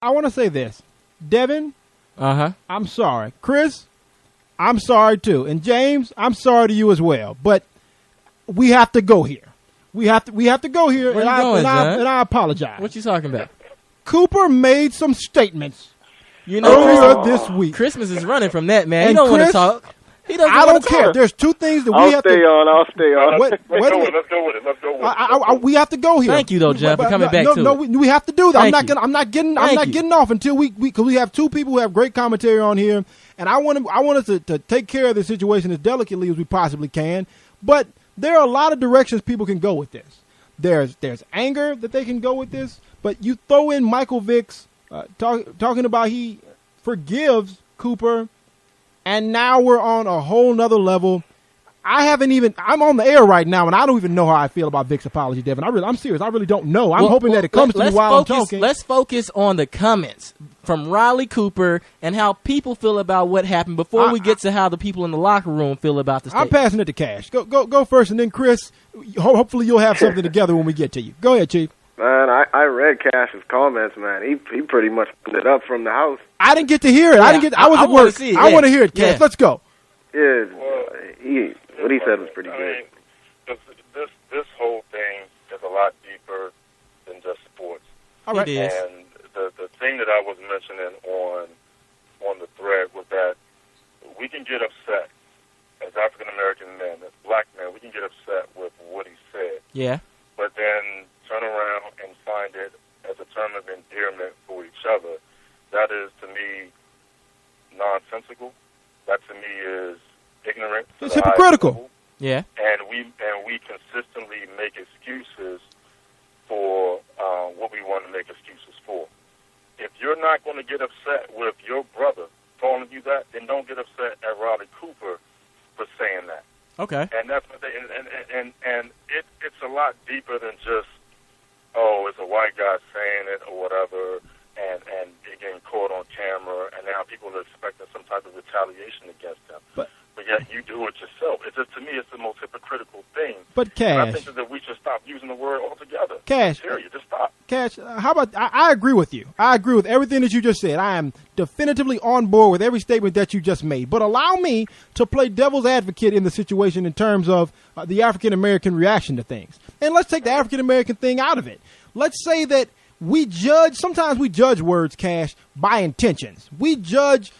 I want to say this. Devin, I'm sorry. Chris, I'm sorry too. And James, I'm sorry to you as well. But we have to go here. We have to go here, and I apologize. What you talking about? Cooper made some statements earlier this week. Christmas is running from that, man. He don't want to talk. He doesn't I don't talk. care. There's two things that we have to. I'll stay on. Let's go with it. We have to go here. Thank you, though, Jeff, for coming back to it. We have to do that. I'm not getting off until because we have two people who have great commentary on here, and I want us to take care of the situation as delicately as we possibly can. But there are a lot of directions people can go with this. There's anger that they can go with this, but you throw in Michael Vick's talking about he forgives Cooper, and now we're on a whole nother level. I'm on the air right now, and I don't even know how I feel about Vic's apology, Devin. I'm serious. I really don't know. I'm hoping that it comes to me while I'm talking. Let's focus on the comments from Riley Cooper and how people feel about what happened before we get to how the people in the locker room feel about the statement. I'm passing it to Cash. Go first, and then Chris, hopefully you'll have something together when we get to you. Go ahead, Chief. Man, I read Cash's comments, man. He pretty much put it up from the house. I didn't get to hear it. Yeah, I was at work. I want to hear it, Cash. Yeah. Let's go. Yeah, what he said was pretty good. This whole thing is a lot deeper than just sports. All right. It is. And the thing that I was mentioning on the thread was that we can get upset as African American men, as black men. We can get upset with what he said. Yeah. But then turn around and find it as a term of endearment for each other. That is, to me, nonsensical. That to me is ignorant. It's hypocritical. Yeah. And we consistently make excuses for what we want to make excuses for. If you're not going to get upset with your brother calling you that, then don't get upset at Riley Cooper for saying that. Okay. And that's what it's a lot deeper than just, oh, it's a white guy saying it or whatever, and it getting caught on camera, and now people are expecting some type of retaliation against them. But yet you do it yourself. It's just, to me, it's the most hypocritical thing. But Cash, I think that we should stop using the word altogether. Cash, Period. Just stop. Cash, how about I agree with you. I agree with everything that you just said. I am definitively on board with every statement that you just made. But allow me to play devil's advocate in the situation in terms of the African American reaction to things. And let's take the African American thing out of it. Let's say that sometimes we judge words, Cash, by intentions. We judge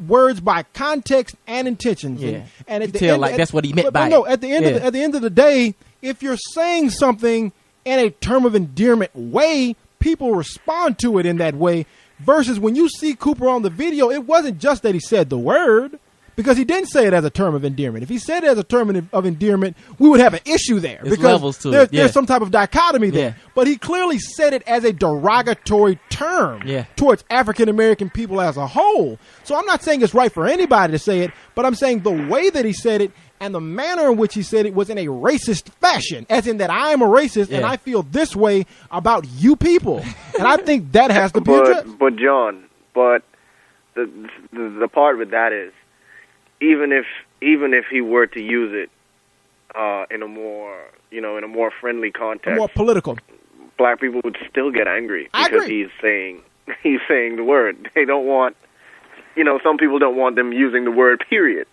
words by context and intentions. Yeah. And at you the tell end, like that's what he meant by it. No, at the end of the day, if you're saying something in a term of endearment way, people respond to it in that way. Versus when you see Cooper on the video, it wasn't just that he said the word, because he didn't say it as a term of endearment. If he said it as a term of endearment, we would have an issue there. There's because levels to it. Yeah. There's some type of dichotomy there. Yeah. But he clearly said it as a derogatory term towards African American people as a whole. So I'm not saying it's right for anybody to say it, but I'm saying the way that he said it and the manner in which he said it was in a racist fashion, as in that I am a racist and I feel this way about you people. And I think that has to be addressed. But John, the part with that is, even if he were to use it in a more friendly context, more political, black people would still get angry because he's saying the word. They don't want, some people don't want them using the word. Period.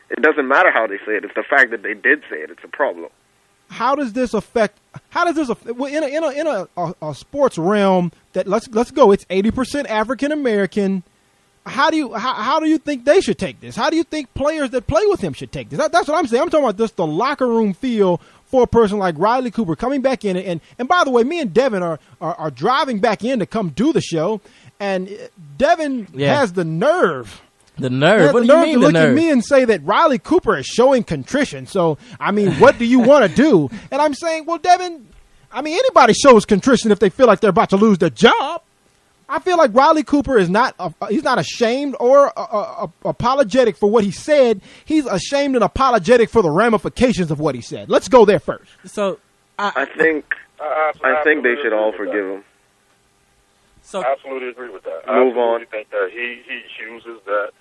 It doesn't matter how they say it. It's the fact that they did say it. It's a problem. How does this affect? Well, in a sports realm that let's go. It's 80% African American. How do you think they should take this? How do you think players that play with him should take this? That's what I'm saying. I'm talking about just the locker room feel for a person like Riley Cooper coming back in. And by the way, me and Devin are driving back in to come do the show. And Devin has the nerve. The nerve? What do you mean to the look nerve? at me and say that Riley Cooper is showing contrition. So, I mean, what do you want to do? And I'm saying, well, Devin, I mean, anybody shows contrition if they feel like they're about to lose their job. I feel like Riley Cooper is he's not ashamed or apologetic for what he said. He's ashamed and apologetic for the ramifications of what he said. Let's go there first. So I think they should all forgive him. So I absolutely agree with that. Move on. I think that he uses that,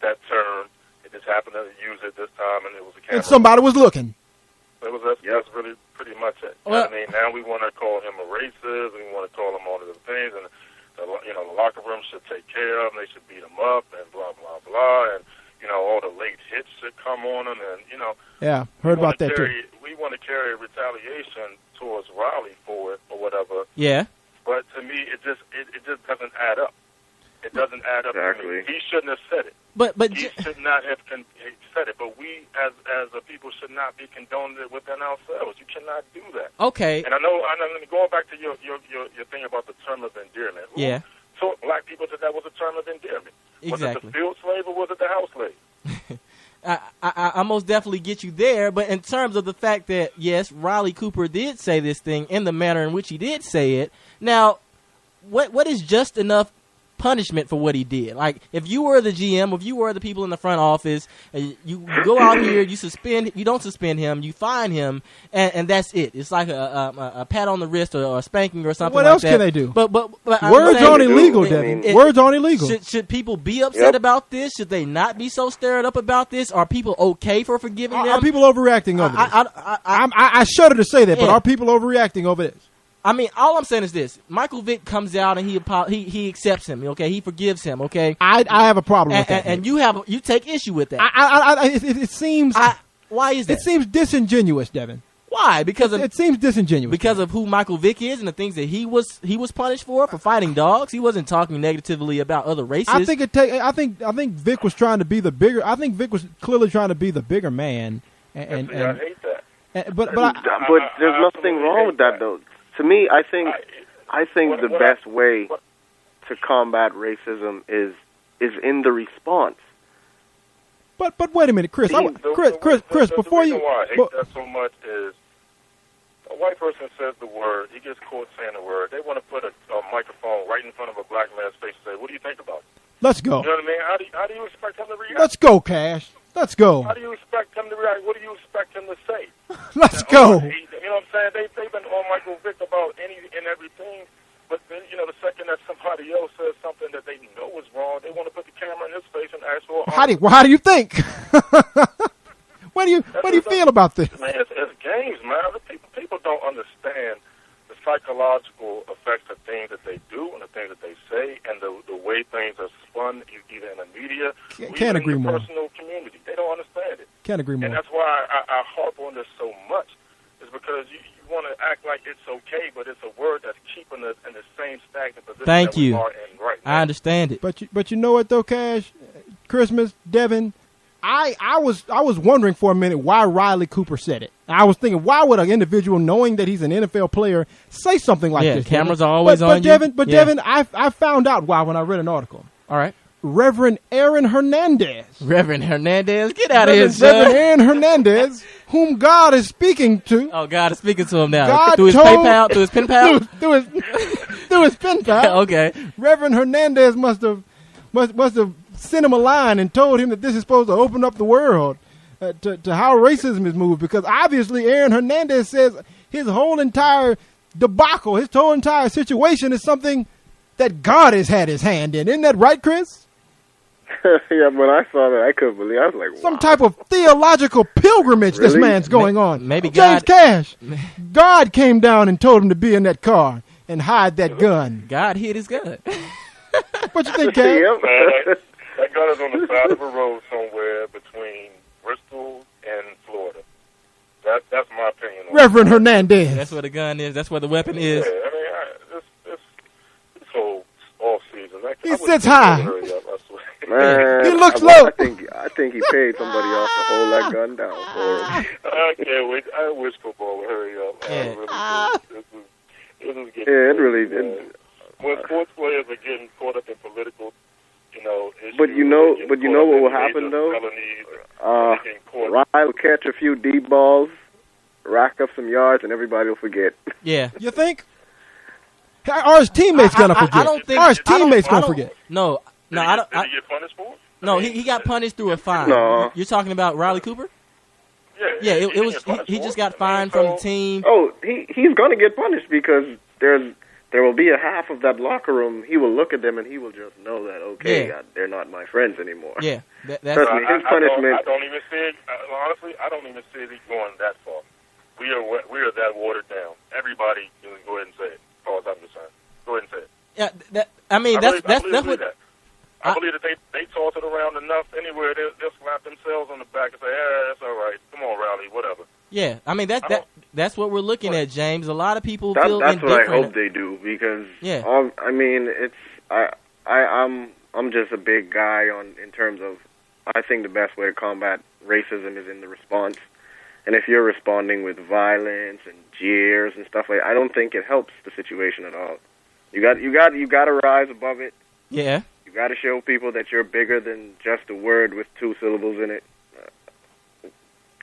that term. It just happened to use it this time, and it was a camera. And somebody was looking. That's really pretty much it. Well, I mean, now we want to call him a racist, and we want to call him all of the things, and the locker room should take care of him. They should beat him up, and blah blah blah, and all the late hits should come on him, and Yeah, heard about that too. We want to carry retaliation towards Riley for it or whatever. Yeah. But to me, it just doesn't add up. It doesn't add up. Exactly. He shouldn't have said it. But he should not have said it. But we, as a people, should not be condoning it within ourselves. You cannot do that. Okay. And I know. Going back to your thing about the term of endearment. Yeah. So black people said that was a term of endearment. Exactly. Was it the field slave or was it the house slave? I most definitely get you there, but in terms of the fact that, yes, Riley Cooper did say this thing in the manner in which he did say it, now, what is just enough punishment for what he did? Like, if you were the GM, if you were the people in the front office, you go out here, you don't suspend him, you fine him, and that's it. It's like a pat on the wrist or a spanking or something like that. What else can they do? But words aren't illegal, Devin. Words aren't illegal. Should people be upset about this? Should they not be so stirred up about this? Are people okay for forgiving them? Are people overreacting over this? I shudder to say that, but are people overreacting over this? I mean, all I'm saying is this: Michael Vick comes out and he accepts him. Okay, he forgives him. Okay, I have a problem with that, and you take issue with that. It seems. Why is that? It seems disingenuous, Devin. Why? Because it seems disingenuous. Because of who Michael Vick is and the things that he was punished for fighting dogs. He wasn't talking negatively about other races. I think Vick was trying to be the bigger. I think Vick was clearly trying to be the bigger man. And I hate that. But there's nothing wrong with that, though. To me, I think the best way to combat racism is in the response. But wait a minute, Chris. Chris, before you. Why I hate that so much is a white person says the word, he gets caught saying the word. They want to put a microphone right in front of a black man's face and say, "What do you think about it?" Let's go. You know what I mean? How do you expect him to react? Let's go, Cash. Let's go. How do you expect him to react? What do you expect him to say? Let's go. You know what I'm saying? They've been on Michael Vick about any and everything, but then, the second that somebody else says something that they know is wrong, they want to put the camera in his face and ask for. How do you think? What do you feel about this? Man, it's games, man. People don't understand the psychological effects of things that they do and the things that they say and the way things are spun either in the media or Can't agree in the more. personal community. They don't understand it. Can't agree more. And that's why I harp on this so much, is because you want to act like it's okay, but it's a word that's keeping us in the same stagnant position Thank that you. we are in right now. I understand it. But you know what though, Cash? Christmas, Devin, I was wondering for a minute why Riley Cooper said it. I was thinking, why would an individual, knowing that he's an NFL player, say something like this? Cameras Devin? are always on you. But Devin, I found out why when I read an article. All right. Reverend Aaron Hernandez. Reverend Hernandez, get out of here, son. Reverend Aaron Hernandez, whom God is speaking to. Oh, God is speaking to him now. God through his PayPal, through his pen pal? through his pen pal. Okay. Reverend Hernandez must have sent him a line and told him that this is supposed to open up the world to how racism is moved, because obviously Aaron Hernandez says his whole entire debacle, his whole entire situation is something that God has had his hand in. Isn't that right, Chris? Yeah, when I saw that, I couldn't believe it. I was like, wow. Some type of theological pilgrimage this man's going on. Maybe James God... Cash, God came down and told him to be in that car and hide that gun. God hid his gun. What you think, Cash? Man, that gun is on the side of a road somewhere between Bristol and Florida. That's my opinion. Reverend Hernandez. That's where the gun is. That's where the weapon is. Yeah, I mean, this whole all season. He sits high. Man, he looks low. I think he paid somebody off to hold that gun down for him. I can't wait. I wish football would hurry up. Yeah. This is getting it really did. When sports players are getting caught up in political, issues. But you know what will happen though? Riley will catch a few deep balls, rack up some yards, and everybody will forget. Yeah. You think? Are his teammates gonna forget? I don't think. Are his teammates gonna forget? No, I don't. Did he get punished for it? No, he got punished through a fine. No. You're talking about Riley Cooper? Yeah, it was. He just got fined from the team. Oh, he's gonna get punished because there will be a half of that locker room. He will look at them and he will just know that they're not my friends anymore. Yeah, that's his punishment. I don't even see it. Honestly, I don't even see it going that far. We are that watered down. Everybody can go ahead and say it. As far as I'm concerned, go ahead and say it. Yeah, I believe what. I believe that they toss it around enough anywhere. They'll slap themselves on the back and say, that's all right. Come on, Rowley, whatever. Yeah, I mean, that's what we're looking at, James. A lot of people feel that's indifferent. That's what I hope they do, because, I mean, I'm just a big guy in terms of, I think the best way to combat racism is in the response. And if you're responding with violence and jeers and stuff like that, I don't think it helps the situation at all. You got to rise above it. Yeah. You got to show people that you're bigger than just a word with 2 syllables in it.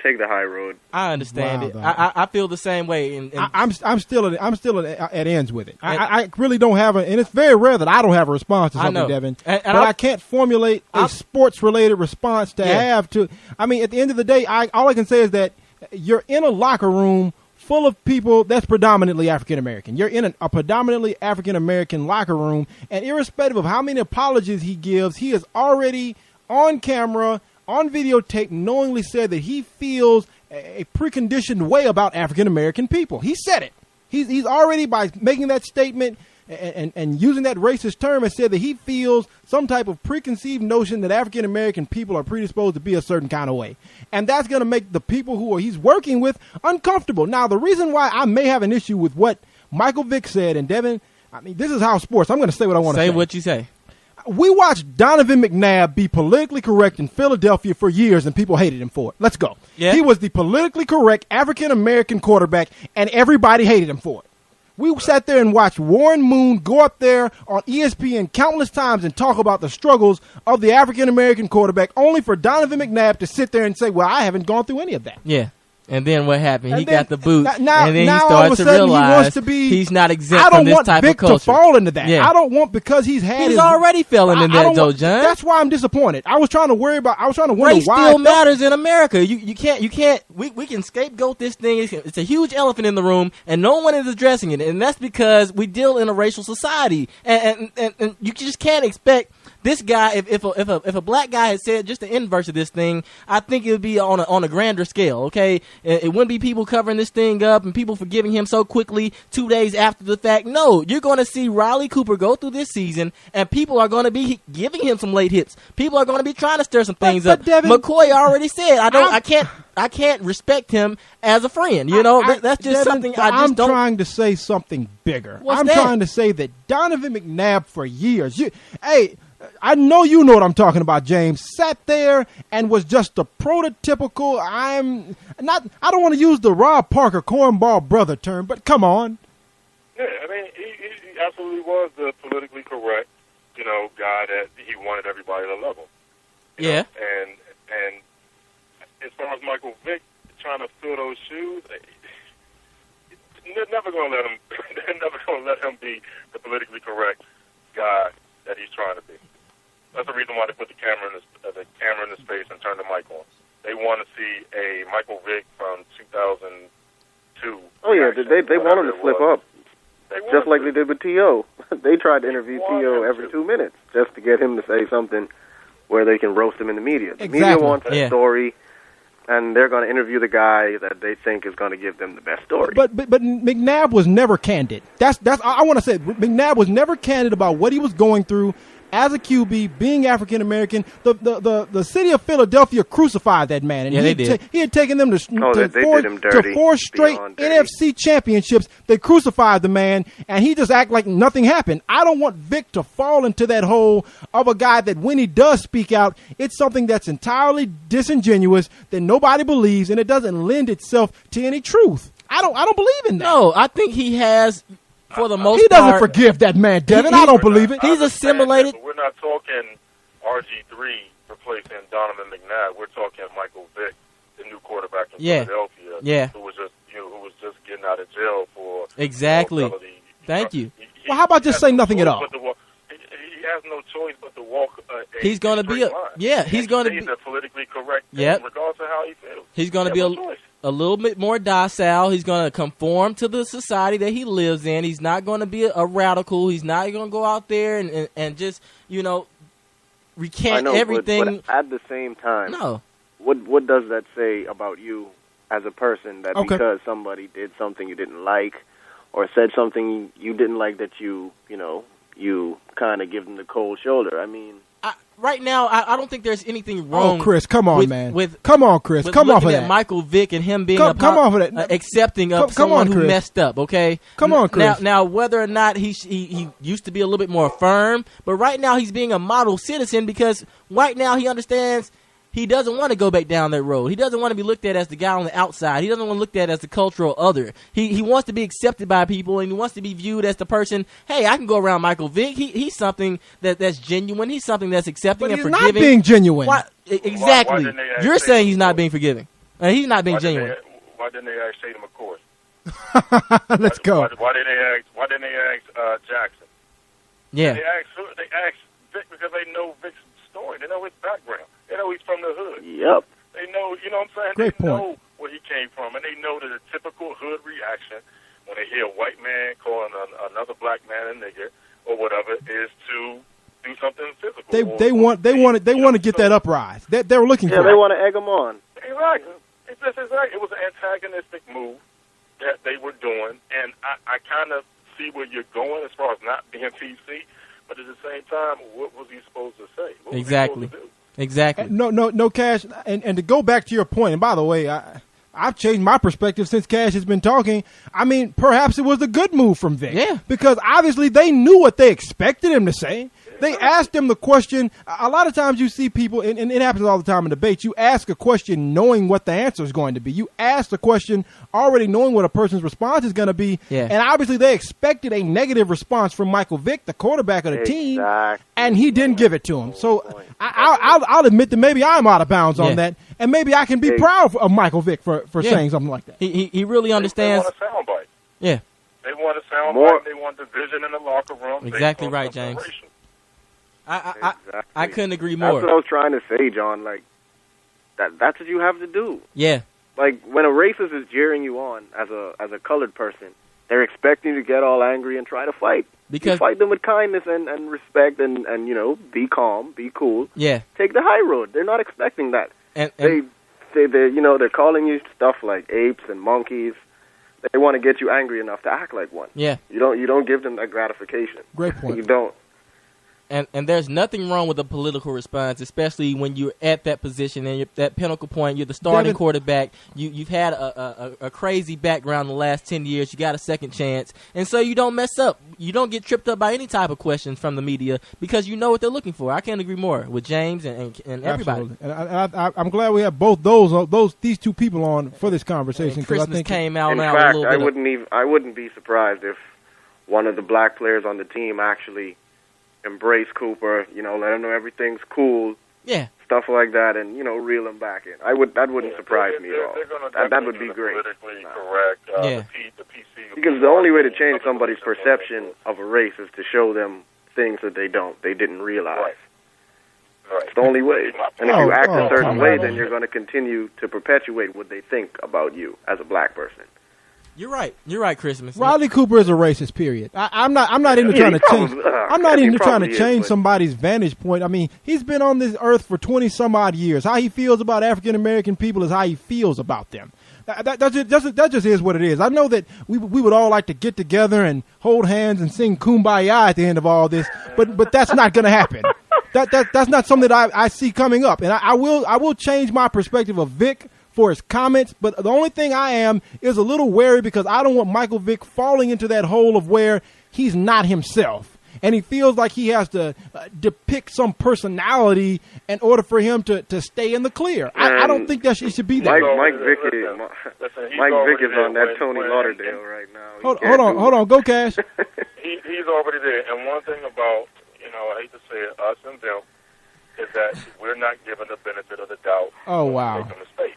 Take the high road. I understand it. I feel the same way. And I'm still at ends with it. I really don't have and it's very rare that I don't have a response to something, Devin. But I can't formulate a sports related response to have to. I mean, at the end of the day, all I can say is that you're in a locker room full of people that's predominantly African American. You're in a predominantly African American locker room, and irrespective of how many apologies he gives, he is already on camera, on videotape, knowingly said that he feels a preconditioned way about African American people. He said it. He's already, by making that statement and using that racist term, has said that he feels some type of preconceived notion that African American people are predisposed to be a certain kind of way. And that's going to make the people who he's working with uncomfortable. Now, the reason why I may have an issue with what Michael Vick said, and Devin, I mean, this is House Sports. I'm going to say what I want to say. Say what you say. We watched Donovan McNabb be politically correct in Philadelphia for years, and people hated him for it. Let's go. Yeah. He was the politically correct African-American quarterback, and everybody hated him for it. We sat there and watched Warren Moon go up there on ESPN countless times and talk about the struggles of the African-American quarterback, only for Donovan McNabb to sit there and say, well, I haven't gone through any of that. Yeah. And then what happened? He got the boot, and then he started to realize he's not exempt from this type of culture. I don't want Vic to fall into that. Yeah. I don't want, because he's already fell into that, though, John. That's why I'm disappointed. I was trying to wonder race why. Still matters in America. You can't. We can scapegoat this thing. It's a huge elephant in the room, and no one is addressing it. And that's because we deal in a racial society, and you just can't expect this guy. If a black guy had said just the inverse of this thing, I think it would be on a grander scale. Okay. It wouldn't be people covering this thing up and people forgiving him so quickly 2 days after the fact. No, you're going to see Riley Cooper go through this season, and people are going to be giving him some late hits. People are going to be trying to stir some things up. Devin, McCoy already said, I can't respect him as a friend. You know, that's just Devin, something I just don't. I'm trying to say something bigger. What's that? Trying to say that Donovan McNabb for years, I know you know what I'm talking about, James, sat there and was just a prototypical, I don't want to use the Rob Parker cornball brother term, but come on. Yeah, I mean, he absolutely was the politically correct, guy that he wanted everybody to love him. You know? And as far as Michael Vick trying to fill those shoes, they're never going to let him. They're never going to let him be the politically correct guy that he's trying to be. That's the reason why they put the camera in his face and turned the mic on. They want to see a Michael Vick from 2002. Oh yeah, they want him to slip up, just like they did with T.O. They tried to interview T.O. every 2 minutes just to get him to say something where they can roast him in the media. The media wants a story, and they're going to interview the guy that they think is going to give them the best story. But McNabb was never candid. That's I want to say McNabb was never candid about what he was going through as a QB, being African American. The city of Philadelphia crucified that man, and he had taken them to 4 straight NFC championships. They crucified the man, and he just act like nothing happened. I don't want Vic to fall into that hole of a guy that when he does speak out, it's something that's entirely disingenuous, that nobody believes, and it doesn't lend itself to any truth. I don't believe in that. No, I think he has. For the most part, he doesn't forgive that man, Devin. I don't believe it. He's assimilated. We're not talking RG3 replacing Donovan McNabb. We're talking Michael Vick, the new quarterback in Philadelphia, who was just getting out of jail for exactly. Thank you. Well, how about just say nothing at all? He has no choice but to walk. He's going to be he's going to be politically correct. In regards to how he feels, he's going to be a little bit more docile. He's going to conform to the society that he lives in. He's not going to be a radical. He's not going to go out there and just, recant everything. But at the same time, what does that say about you as a person, that because somebody did something you didn't like or said something you didn't like, that you kind of give them the cold shoulder. I mean, right now, I don't think there's anything wrong. Oh, Chris, come on, man. Come off of that. Michael Vick and him being come off of that. Accepting of someone who messed up. Okay, come on, Chris. Now, whether or not he used to be a little bit more firm, but right now he's being a model citizen because right now he understands. He doesn't want to go back down that road. He doesn't want to be looked at as the guy on the outside. He doesn't want to be looked at as the cultural other. He wants to be accepted by people, and he wants to be viewed as the person, hey, I can go around Michael Vick. He's something that's genuine. He's something that's accepting and forgiving. But he's not being genuine. Exactly. You're saying he's not being forgiving. He's not being genuine. Why didn't they ask Tatum McCoy? Let's go. Why didn't they ask Jackson? Yeah. They asked Vick because they know Vick's story. They know his background. They know he's from the hood. Yep. They know, you know what I'm saying? Great they point. know where he came from, and they know that the typical hood reaction when they hear a white man calling another black man a nigger or whatever is to do something physical. They want to get that uprise. They were looking for. Yeah, they want to egg them on. Exactly. It was an antagonistic move that they were doing, and I kind of see where you're going as far as not being PC. But at the same time, what was he supposed to say? What was he supposed to do? Exactly. No, Cash. And to go back to your point, and by the way, I've changed my perspective since Cash has been talking. I mean, perhaps it was a good move from Vic. Yeah. Because obviously they knew what they expected him to say. They asked him the question. A lot of times you see people, and it happens all the time in debates, you ask a question knowing what the answer is going to be. You ask the question already knowing what a person's response is going to be. Yeah. And obviously they expected a negative response from Michael Vick, the quarterback of the team, and he didn't give it to him. So I'll admit that maybe I'm out of bounds on that, and maybe I can be proud of Michael Vick for saying something like that. He really understands. They want a soundbite. Yeah. They want a soundbite. They want division in the locker room. Exactly right, James. I couldn't agree more. That's what I was trying to say, John. Like, that's what you have to do. Yeah. Like, when a racist is jeering you on as a colored person, they're expecting you to get all angry and try to fight. Because you fight them with kindness and respect and, you know, be calm, be cool. Yeah. Take the high road. They're not expecting that. And they're calling you stuff like apes and monkeys. They want to get you angry enough to act like one. Yeah. You don't give them that gratification. Great point. You don't. And there's nothing wrong with a political response, especially when you're at that position and you're at that pinnacle point. You're the starting quarterback. You've had a crazy background the last 10 years. You got a second chance. And so you don't mess up. You don't get tripped up by any type of questions from the media because you know what they're looking for. I can't agree more with James and everybody. Absolutely. And I'm glad we have both these two people on for this conversation. And Christmas I think came out in now fact, a little bit. I wouldn't be surprised if one of the black players on the team actually embrace Cooper, you know, let him know everything's cool, stuff like that, and you know, reel him back in. That wouldn't surprise me at all. That would be great. Politically correct. The PC. Because the only way to change somebody's perception of a race is to show them things that they didn't realize. Right. It's the only way. And if you act a certain way, then you're going to continue to perpetuate what they think about you as a black person. You're right, Christmas. Riley Cooper is a racist. Period. I'm not even trying to change. I'm not even trying to change somebody's vantage point. I mean, he's been on this earth for 20 some odd years. How he feels about African American people is how he feels about them. That just is what it is. I know that we would all like to get together and hold hands and sing Kumbaya at the end of all this, but that's not going to happen. That's not something that I see coming up. And I will change my perspective of Vic for his comments, but the only thing I am is a little wary because I don't want Michael Vick falling into that hole of where he's not himself and he feels like he has to depict some personality in order for him to stay in the clear. I don't think that should be there. Mike Vick is on that Tony Lauderdale right now. Hold on, go Cash. He's already there, and one thing about, you know, I hate to say it, us and them, is that we're not given the benefit of the doubt. Oh wow. Make a mistake.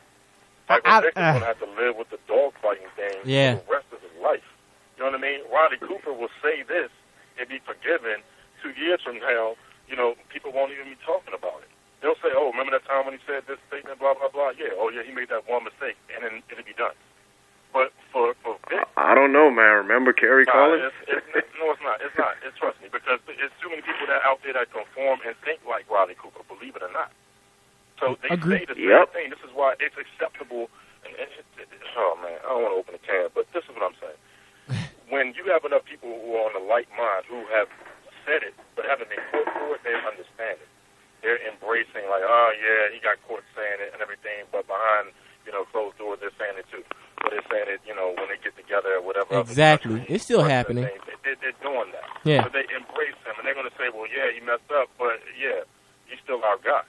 Michael Vick is going to have to live with the dogfighting game for the rest of his life. You know what I mean? Riley Cooper will say this and be forgiven 2 years from now. You know, people won't even be talking about it. They'll say, oh, remember that time when he said this statement, blah, blah, blah? Yeah, he made that one mistake, and then it'll be done. But for Vick... I don't know, man. Remember Kerry Collins? No, it's not. Trust me, because there's too many people out there that conform and think like Riley Cooper, believe it or not. So they say the same thing. This is why it's acceptable oh man, I don't want to open a can, but this is what I'm saying. When you have enough people who are on the like mind, who have said it, but haven't been caught for it, they understand it. They're embracing, like, oh yeah, he got caught saying it and everything, but behind, closed doors, they're saying it too. But they're saying it, when they get together or whatever. Exactly. It's still happening. They're doing that. Yeah. But they embrace him, and they're going to say, well, yeah, he messed up, but yeah, he's still our guy.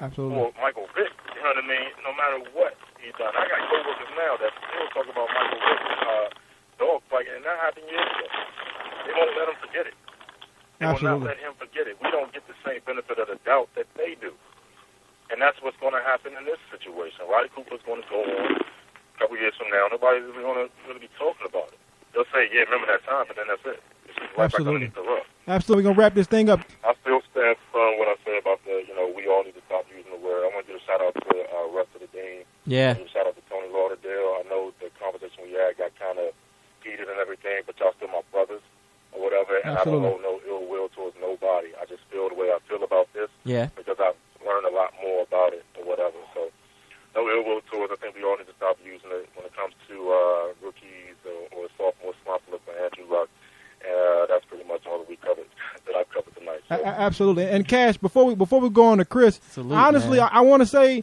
Absolutely. Or Michael Vick, you know what I mean? No matter what he's done. I got co-workers now that still talk about Michael Vick dog fighting, and that happened years ago. They won't let him forget it. They will not let him forget it. We don't get the same benefit of the doubt that they do. And that's what's going to happen in this situation. Riley Cooper's going to go on a couple years from now. Nobody's really going to really be talking about it. They'll say, yeah, remember that time, but then that's it. It's just right back underneath the rug. Absolutely. We're going to wrap this thing up. I still stand firm when I say about we all need to stop using the word. I want to give a shout-out to the rest of the team. Yeah. Give a shout-out to Tony Lauderdale. I know the conversation we had got kind of heated and everything, but y'all still my brothers or whatever, and Absolutely. I don't hold no ill will towards nobody. I just feel the way I feel about this because I've learned a lot more about it or whatever. So no ill will towards. I think we all need to stop using it when it comes to rookies or sophomore slump for Andrew Luck. That's pretty much all that we covered, that I've covered tonight. So. Absolutely. And Cash, before we go on to Chris, honestly, I want to say,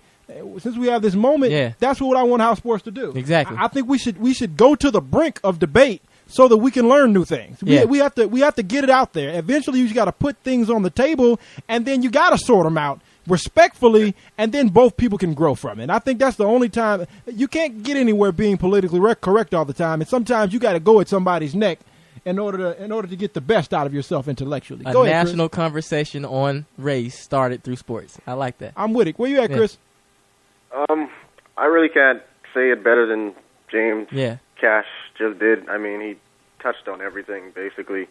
since we have this moment, that's what I want House Sports to do. Exactly. I think we should go to the brink of debate so that we can learn new things. We have to get it out there. Eventually, you just got to put things on the table, and then you got to sort them out respectfully, and then both people can grow from it. And I think that's the only time. You can't get anywhere being politically correct all the time, and sometimes you got to go at somebody's neck in order to get the best out of yourself intellectually. Go ahead, national conversation on race started through sports. I like that. I'm with it. Where you at, Chris? I really can't say it better than James Cash just did. I mean, he touched on everything, basically.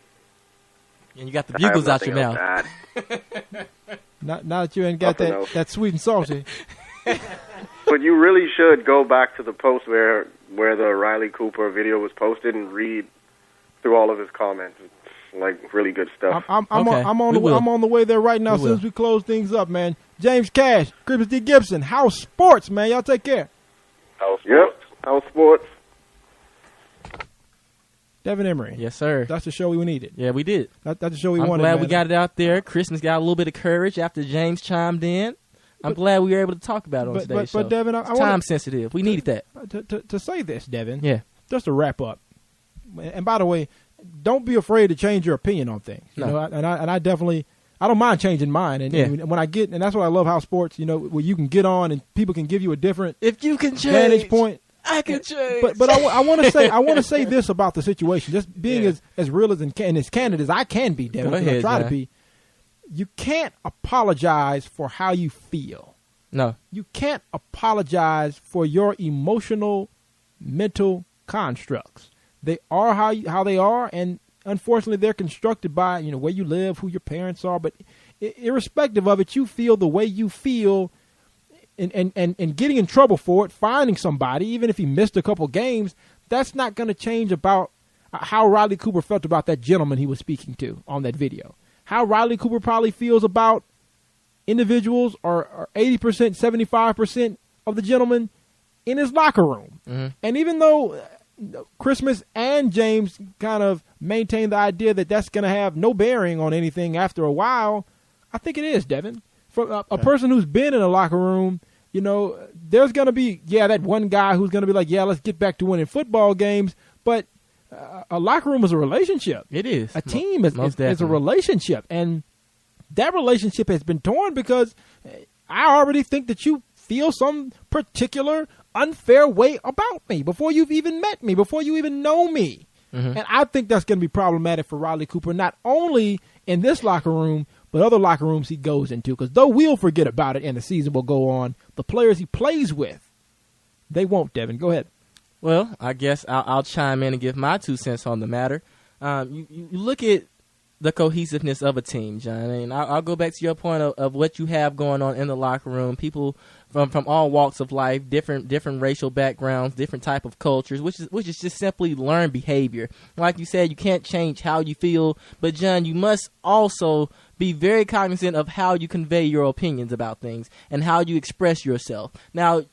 And you got the bugles out your mouth. Now that you ain't got that sweet and salty. But you really should go back to the post where the Riley Cooper video was posted and read through all of his comments. It's like really good stuff. I'm on the way there right now. As soon as we close things up, man. James Cash, Chris D. Gibson, House Sports, man. Y'all take care. House Sports. Yep, House Sports. Devin Emery. Yes, sir. That's the show we needed. Yeah, we did. That's the show we wanted. I'm glad man. we got it out there. Christmas got a little bit of courage after James chimed in. I'm glad we were able to talk about it on today's show. But Devin, it's time sensitive. We needed that. To say this, Devin. Yeah. Just to wrap up. And by the way, don't be afraid to change your opinion on things. You know, and I definitely, I don't mind changing mine. And when I get, and that's why I love House Sports. You know, where you can get on and people can give you a different if you can change vantage point. I can change. But I want to say this about the situation. Just being as real as candid as I can be, Devin. Go ahead, I try to be. You can't apologize for how you feel. No. You can't apologize for your emotional, mental constructs. They are how they are, and unfortunately, they're constructed by where you live, who your parents are. But irrespective of it, you feel the way you feel, and getting in trouble for it, finding somebody, even if he missed a couple games, that's not going to change about how Riley Cooper felt about that gentleman he was speaking to on that video. How Riley Cooper probably feels about individuals or 80%, 75% of the gentlemen in his locker room. Mm-hmm. And even though Christmas and James kind of maintain the idea that that's going to have no bearing on anything after a while, I think it is, Devin. For a person who's been in a locker room, there's going to be, that one guy who's going to be like, let's get back to winning football games. But a locker room is a relationship. It is. A team is a relationship. And that relationship has been torn because I already think that you feel some particular unfair way about me before you've even met me, before you even know me. Mm-hmm. And I think that's going to be problematic for Riley Cooper, not only in this locker room, but other locker rooms he goes into. Because though we'll forget about it and the season will go on, the players he plays with, they won't, Devin. Go ahead. Well, I guess I'll chime in and give my 2 cents on the matter. You look at the cohesiveness of a team, John. And I'll go back to your point of what you have going on in the locker room. People from all walks of life, different racial backgrounds, different type of cultures, which is just simply learned behavior. Like you said, you can't change how you feel, but John, you must also be very cognizant of how you convey your opinions about things and how you express yourself. Now,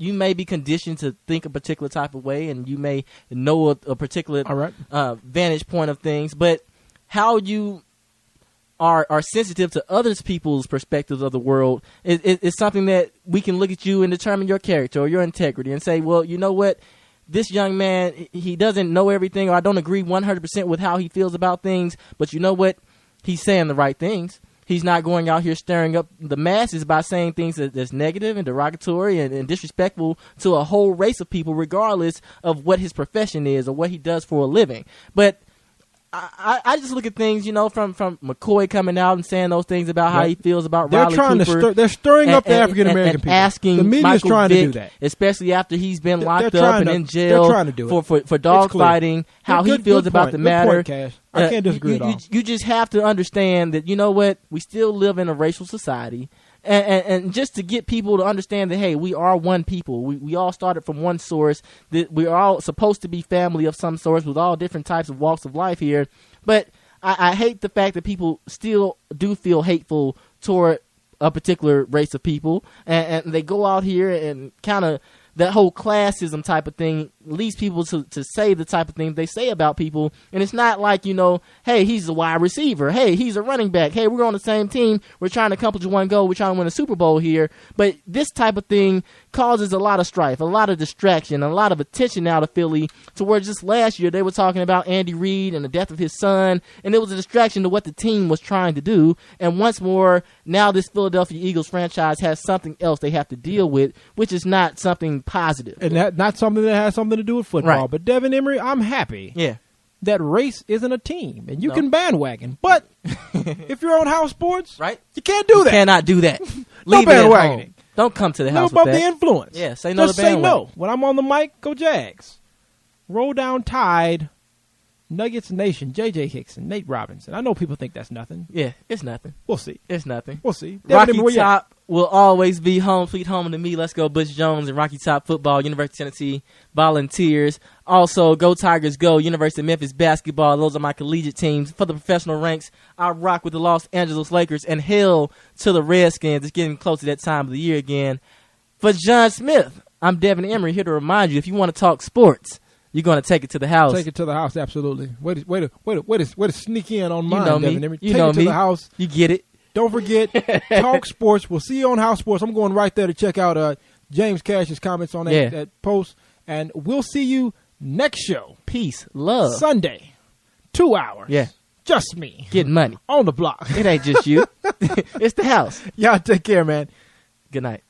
you may be conditioned to think a particular type of way, and you may know a particular vantage point of things, but how you are sensitive to other people's perspectives of the world is something that we can look at you and determine your character or your integrity and say, well, you know what? This young man, he doesn't know everything, or I don't agree 100% with how he feels about things, but you know what? He's saying the right things. He's not going out here stirring up the masses by saying things that's negative and derogatory and disrespectful to a whole race of people, regardless of what his profession is or what he does for a living. But I just look at things, you know, from McCoy coming out and saying those things about how he feels about Riley Cooper. They're stirring up the African American people. Asking the media's Michael trying Vick, to do that, especially after he's been locked up and in jail for dog fighting, how he feels about the matter. I can't disagree at all. You just have to understand that, you know what, we still live in a racial society. And just to get people to understand that, hey, we are one people. We all started from one source. That we're all supposed to be family of some sort with all different types of walks of life here. But I hate the fact that people still do feel hateful toward a particular race of people. And they go out here and kind of that whole classism type of thing leads people to say the type of things they say about people. And it's not like, you know, hey, he's a wide receiver. Hey, he's a running back. Hey, we're on the same team. We're trying to accomplish one goal. We're trying to win a Super Bowl here. But this type of thing causes a lot of strife, a lot of distraction, a lot of attention out of Philly, to where just last year they were talking about Andy Reid and the death of his son, and it was a distraction to what the team was trying to do. And once more, now this Philadelphia Eagles franchise has something else they have to deal with, which is not something positive. And that not something that has something to do with football. Right. But Devin Emery, I'm happy that race isn't a team, and you can bandwagon. But if you're on House Sports, you can't do that. You cannot do that. No Leave bandwagoning. it Don't come to the house above with that. the influence. Yeah, say no Just to say bandwagon. no. When I'm on the mic, go Jags. Roll down Tide. Nuggets Nation, J.J. Hickson, Nate Robinson. I know people think that's nothing. Yeah, it's nothing. We'll see. It's nothing. We'll see. Rocky Top will always be home, sweet home to me. Let's go, Butch Jones and Rocky Top football, University of Tennessee Volunteers. Also, Go Tigers Go, University of Memphis basketball. Those are my collegiate teams. For the professional ranks, I rock with the Los Angeles Lakers, and hell to the Redskins. It's getting close to that time of the year again. For John Smith, I'm Devin Emery, here to remind you, if you want to talk sports, you're going to take it to the house. Take it to the house, absolutely. Way to sneak in on mine, you know Devin me. Emery. You Take know it to me. the house. You get it. Don't forget, Talk Sports. We'll see you on House Sports. I'm going right there to check out James Cash's comments on that post. And we'll see you next show. Peace. Love. Sunday. 2 hours. Yeah. Just me. Getting money. On the block. It ain't just you. It's the house. Y'all take care, man. Good night.